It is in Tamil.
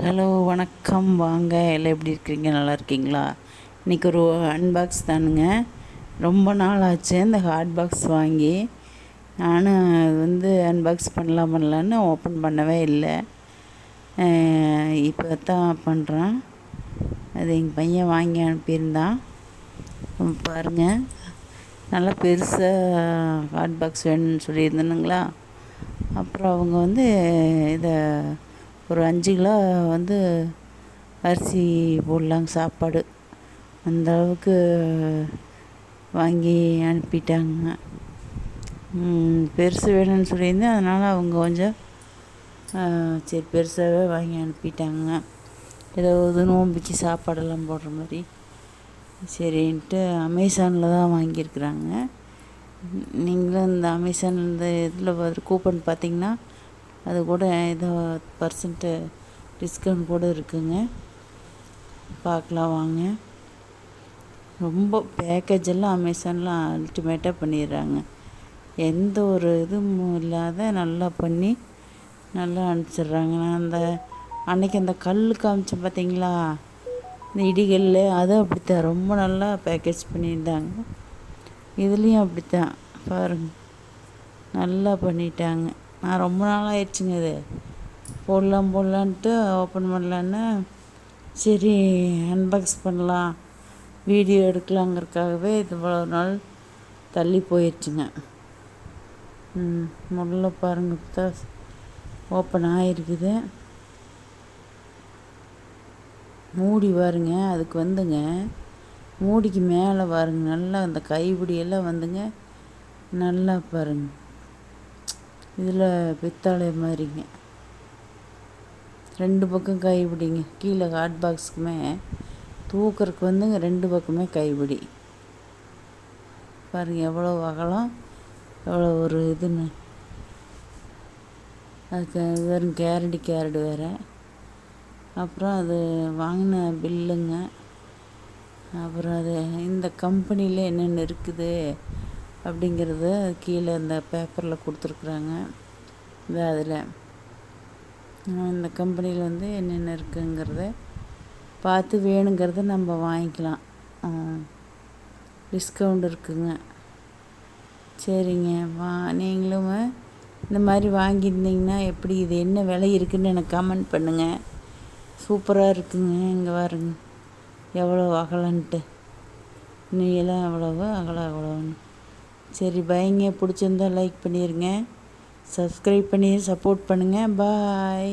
ஹலோ வணக்கம். வாங்க, எல்லாம் எப்படி இருக்கிறீங்க? நல்லா இருக்கீங்களா? இன்றைக்கி ஒரு அன்பாக்ஸ் தானுங்க. ரொம்ப நாள் ஆச்சு இந்த ஹாட் பாக்ஸ் வாங்கி. நானும் அன்பாக்ஸ் பண்ணலான்னு ஓப்பன் பண்ணவே இல்லை. இப்போ தான் பண்ணுறேன். அது எங்கள் பையன் வாங்கி அனுப்பியிருந்தான். பாருங்கள், நல்லா பெருசாக ஹாட் பாக்ஸ் வேணும்னு சொல்லியிருந்தேனுங்களா. அப்புறம் அவங்க இதை ஒரு 5 கிலோ அரிசி போடலாங்க சாப்பாடு, அந்த அளவுக்கு வாங்கி அனுப்பிட்டாங்க. பெருசு வேணும்னு சொல்லியிருந்தேன். அதனால் அவங்க கொஞ்சம் சரி பெருசாகவே வாங்கி அனுப்பிட்டாங்க. ஏதாவது நோம்பிக்கு சாப்பாடெல்லாம் போடுற மாதிரி சரின்ட்டு அமேசானில் தான் வாங்கியிருக்குறாங்க. நீங்களும் இந்த அமேசான் இந்த இதில் கூப்பன் பார்த்திங்கன்னா அது கூட ஏதோ % டிஸ்கவுண்ட் கூட இருக்குங்க. பார்க்கலாம் வாங்க. ரொம்ப பேக்கேஜ் எல்லாம் அமேசானில் அல்டிமேட்டாக பண்ணிடுறாங்க. எந்த ஒரு இதுவும் இல்லாத நல்லா பண்ணி நல்லா அனுப்பிச்சிட்றாங்க. நான் அன்றைக்கி அந்த கல் காமிச்சேன் பார்த்தீங்களா, இந்த இடிகல், அதுவும் அப்படித்தான் ரொம்ப நல்லா பேக்கேஜ் பண்ணியிருந்தாங்க. இதுலேயும் அப்படித்தான் பாருங்கள், நல்லா பண்ணிட்டாங்க. நான் ரொம்ப நாள் ஆயிடுச்சுங்க இது போடலான்ட்டு ஓப்பன் பண்ணலான்னு. சரி அன்பாக்ஸ் பண்ணலாம், வீடியோ எடுக்கலாங்கிறதுக்காகவே இது இவ்வளோ நாள் தள்ளி போயிடுச்சுங்க. முதல்ல பாருங்கள், இப்போ தான் ஓப்பன் ஆகிருக்குது. மூடி பாருங்க, அதுக்கு மூடிக்கு மேலே பாருங்க, நல்லா அந்த கைப்பிடியெல்லாம் நல்லா பாருங்க. இதில் பித்தாளை மாதிரிங்க 2 பக்கம் கைப்பிடிங்க. கீழே ஹாட் பாக்ஸுக்குமே தூக்கறதுக்கு 2 பக்கமே கைப்பிடி பாருங்கள். எவ்வளோ அகலம், எவ்வளோ ஒரு இதுன்னு. அதுக்கு வெறும் கேரடு வேறு. அப்புறம் அது வாங்கின பில்லுங்க. அப்புறம் அது இந்த கம்பெனியில் என்னென்ன இருக்குது அப்படிங்கிறத கீழே இந்த பேப்பரில் கொடுத்துருக்குறாங்க. அதில் இந்த கம்பெனியில் என்னென்ன இருக்குங்கிறத பார்த்து வேணுங்கிறத நம்ம வாங்கிக்கலாம். டிஸ்கவுண்ட் இருக்குங்க. சரிங்க, நீங்களும் இந்த மாதிரி வாங்கியிருந்தீங்கன்னா எப்படி, இது என்ன விலை இருக்குதுன்னு எனக்கு கமெண்ட் பண்ணுங்கள். சூப்பராக இருக்குங்க. இங்கே பாருங்க எவ்வளோ அகலன்ட்டு, நீளம் எவ்வளவு, அகலம் எவ்வளோன்னு. சரி பையங்க, பிடிச்சிருந்தா லைக் பண்ணிடுங்க, சப்ஸ்கிரைப் பண்ணி சப்போர்ட் பண்ணுங்கள். பாய்.